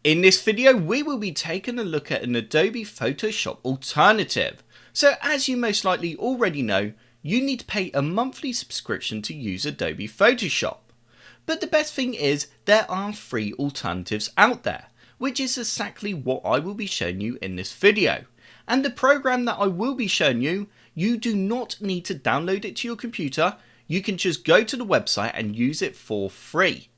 In this video, we will be taking a look at an Adobe Photoshop alternative. So as you most likely already know, you need to pay a monthly subscription to use Adobe Photoshop. But the best thing is there are free alternatives out there, which is exactly what I will be showing you in this video. And the program that I will be showing you, you do not need to download it to your computer. You can just go to the website and use it for free.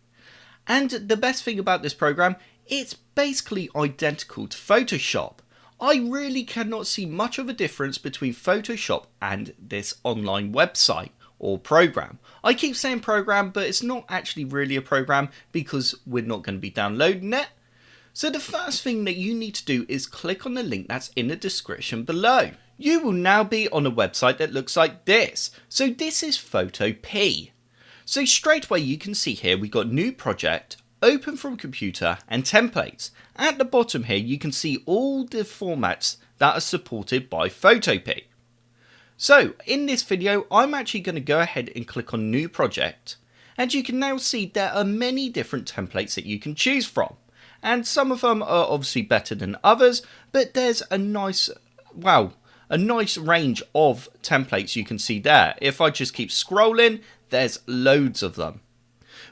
And the best thing about this program, it's basically identical to Photoshop. I really cannot see much of a difference between Photoshop and this online website or program. I keep saying program, but it's not actually really a program because we're not going to be downloading it. So the first thing that you need to do is click on the link that's in the description below. You will now be on a website that looks like this. So this is Photopea. So straight away you can see here we've got new project, open from computer and templates. At the bottom here you can see all the formats that are supported by Photopea. So in this video I'm actually going to go ahead and click on new project, and you can now see there are many different templates that you can choose from, and some of them are obviously better than others, but there's a nice range of templates you can see there. If I just keep scrolling, there's loads of them.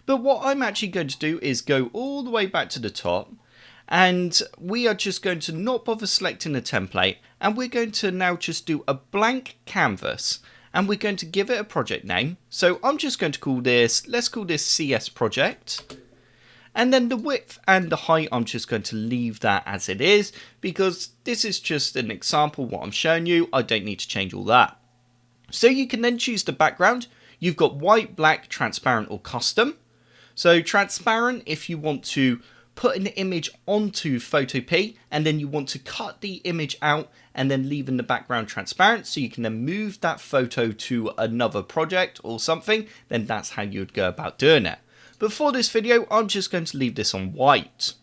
But what I'm actually going to do is go all the way back to the top, and we are just going to not bother selecting a template, and we're going to now just do a blank canvas, and we're going to give it a project name. So I'm just going to call this, let's call this CS project. And then the width and the height, I'm just going to leave that as it is, because this is just an example what I'm showing you. I don't need to change all that. So you can then choose the background. You've got white, black, transparent or custom. So transparent if you want to put an image onto Photopea and then you want to cut the image out and then leave in the background transparent, so you can then move that photo to another project or something, then that's how you would go about doing it. But for this video, I'm just going to leave this on white.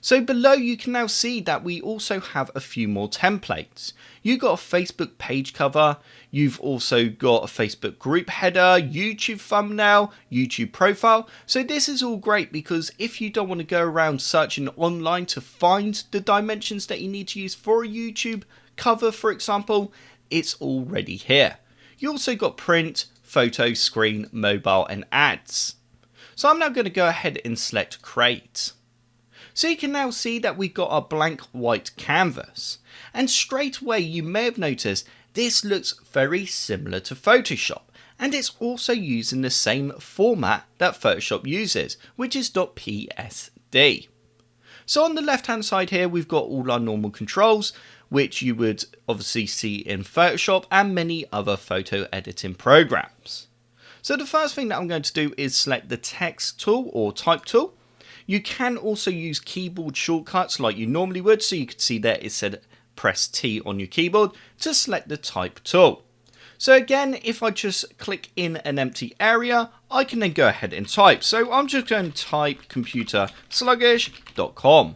So below you can now see that we also have a few more templates. You've got a Facebook page cover, you've also got a Facebook group header, YouTube thumbnail, YouTube profile. So this is all great because if you don't want to go around searching online to find the dimensions that you need to use for a YouTube cover, for example, it's already here. You also got print, photo, screen, mobile and ads. So I'm now going to go ahead and select create. So you can now see that we've got our blank white canvas, and straight away you may have noticed this looks very similar to Photoshop, and it's also using the same format that Photoshop uses, which is .psd. So on the left hand side here we've got all our normal controls, which you would obviously see in Photoshop and many other photo editing programs. So the first thing that I'm going to do is select the text tool or type tool. You can also use keyboard shortcuts like you normally would, so you can see there it said press T on your keyboard to select the type tool. So again, if I just click in an empty area, I can then go ahead and type. So I'm just going to type computersluggish.com.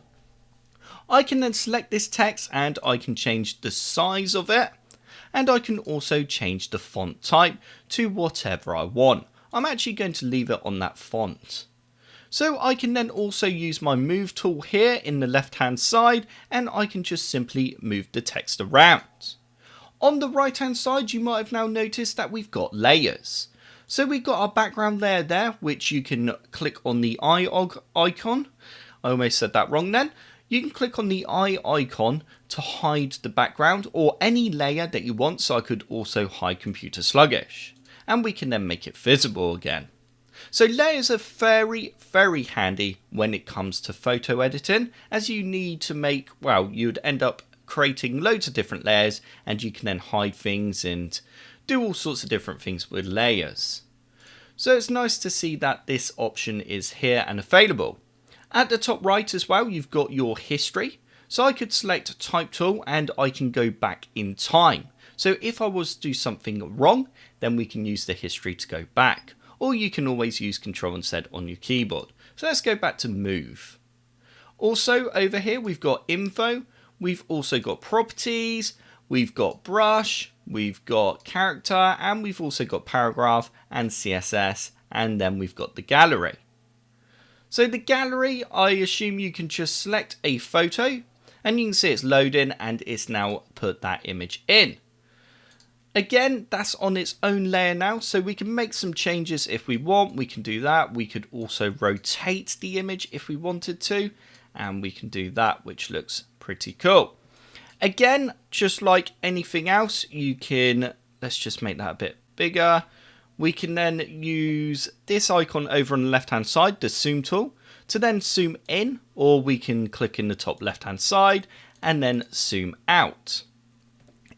I can then select this text and I can change the size of it, and I can also change the font type to whatever I want. I'm actually going to leave it on that font. So I can then also use my move tool here in the left hand side, and I can just simply move the text around. On the right hand side you might have now noticed that we've got layers. So we've got our background layer there, which you can click on the eye icon. I almost said that wrong then. You can click on the eye icon to hide the background or any layer that you want, so I could also hide Computer Sluggish. And we can then make it visible again. So layers are very, very handy when it comes to photo editing, as you need to make, you'd end up creating loads of different layers and you can then hide things and do all sorts of different things with layers. So it's nice to see that this option is here and available. At the top right as well, you've got your history. So I could select type tool and I can go back in time. So if I was to do something wrong, then we can use the history to go back. Or you can always use Control and Z on your keyboard. So let's go back to move. Also over here we've got info, we've also got properties, we've got brush, we've got character, and we've also got paragraph and CSS, and then we've got the gallery. So the gallery, I assume you can just select a photo and you can see it's loading and it's now put that image in. Again, that's on its own layer now, so we can make some changes if we want. We can do that. We could also rotate the image if we wanted to, and we can do that, which looks pretty cool. Again, just like anything else, you can, let's just make that a bit bigger. We can then use this icon over on the left hand side, the zoom tool, to then zoom in, or we can click in the top left hand side and then zoom out.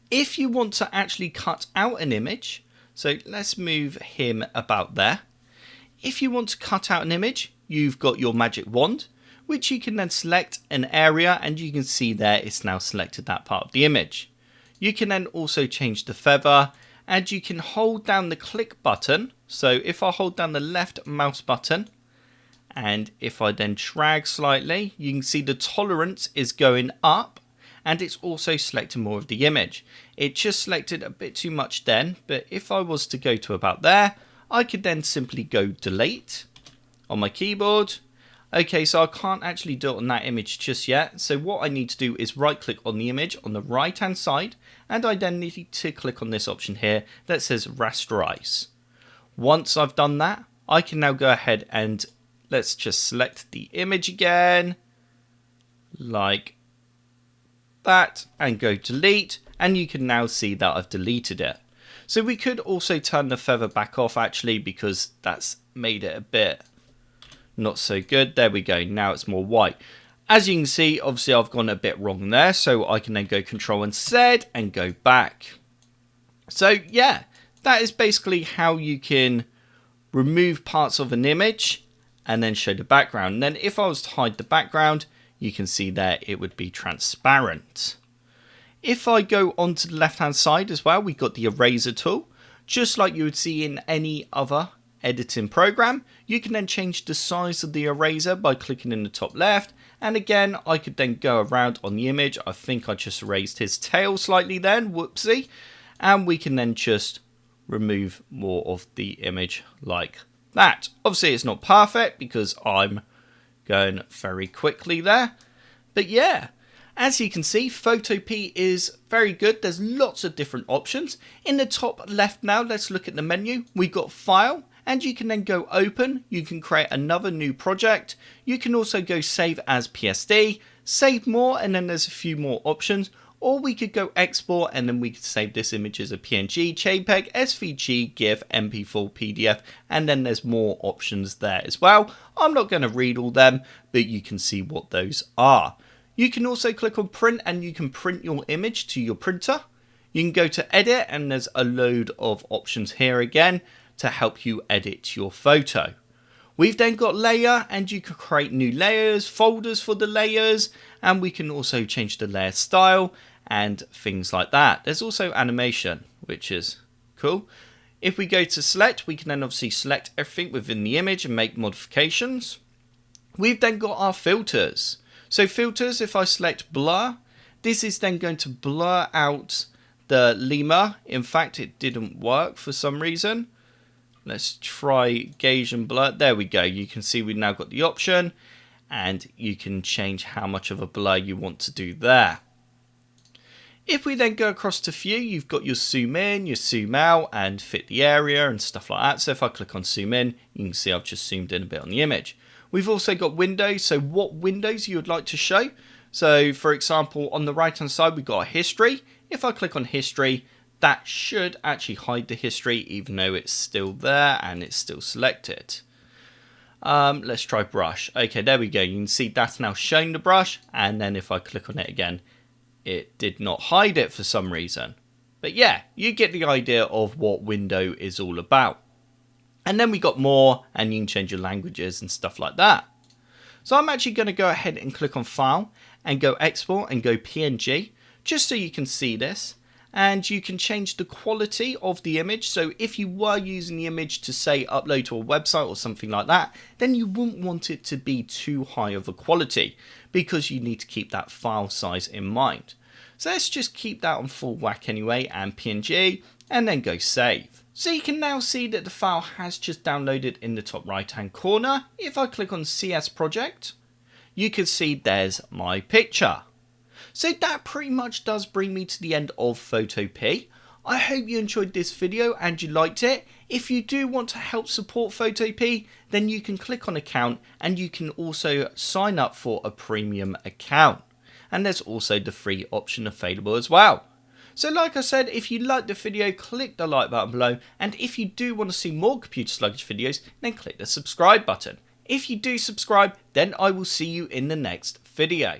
If you want to actually cut out an image, so let's move him about there. If you want to cut out an image, you've got your magic wand, which you can then select an area, and you can see there it's now selected that part of the image. You can then also change the feather, and you can hold down the click button. So if I hold down the left mouse button, and if I then drag slightly, you can see the tolerance is going up, and it's also selecting more of the image. It just selected a bit too much then, but if I was to go to about there, I could then simply go delete on my keyboard. Okay, so I can't actually do it on that image just yet. So what I need to do is right click on the image on the right hand side, and I then need to click on this option here that says rasterize. Once I've done that, I can now go ahead and let's just select the image again, like that, and go delete, and you can now see that I've deleted it. So we could also turn the feather back off actually, because that's made it a bit not so good. There we go, now it's more white. As you can see, obviously I've gone a bit wrong there, so I can then go Control and Z and go back. So yeah, that is basically how you can remove parts of an image and then show the background. And then if I was to hide the background, you can see there it would be transparent. If I go onto the left hand side as well, we've got the eraser tool. Just like you would see in any other editing program, you can then change the size of the eraser by clicking in the top left. And again, I could then go around on the image. I think I just raised his tail slightly then, whoopsie. And we can then just remove more of the image like that. Obviously it's not perfect because I'm going very quickly there, but yeah, as you can see, Photopea is very good. There's lots of different options. In the top left now, let's look at the menu. We've got File, and you can then go Open. You can create another new project. You can also go Save as PSD, Save More, and then there's a few more options. Or we could go Export, and then we could save this image as a PNG, JPEG, SVG, GIF, MP4, PDF, and then there's more options there as well. I'm not going to read all them, but you can see what those are. You can also click on Print, and you can print your image to your printer. You can go to Edit, and there's a load of options here again to help you edit your photo. We've then got Layer, and you can create new layers, folders for the layers, and we can also change the layer style and things like that. There's also animation, which is cool. If we go to select, we can then obviously select everything within the image and make modifications. We've then got our filters. So filters, if I select blur, this is then going to blur out the lemur. In fact, it didn't work for some reason. Let's try gauge and blur. There we go. You can see we've now got the option, and you can change how much of a blur you want to do there. If we then go across to view, you've got your zoom in, your zoom out, and fit the area and stuff like that. So if I click on zoom in, you can see I've just zoomed in a bit on the image. We've also got windows, so what windows you would like to show. So for example, on the right hand side, we've got a history. If I click on history, that should actually hide the history, even though it's still there and it's still selected. Let's try brush. Okay, there we go. You can see that's now showing the brush, and then if I click on it again, it did not hide it for some reason. But yeah, you get the idea of what window is all about. And then we got more, and you can change your languages and stuff like that. So I'm actually going to go ahead and click on File and go Export and go PNG, just so you can see this. And you can change the quality of the image. So if you were using the image to say upload to a website or something like that, then you wouldn't want it to be too high of a quality, because you need to keep that file size in mind. So let's just keep that on full whack anyway, and PNG, and then go save. So you can now see that the file has just downloaded in the top right hand corner. If I click on CS Project, you can see there's my picture. So that pretty much does bring me to the end of Photopea. I hope you enjoyed this video and you liked it. If you do want to help support Photopea, then you can click on account and you can also sign up for a premium account. And there's also the free option available as well. So like I said, if you liked the video, click the like button below. And if you do want to see more computer sluggish videos, then click the subscribe button. If you do subscribe, then I will see you in the next video.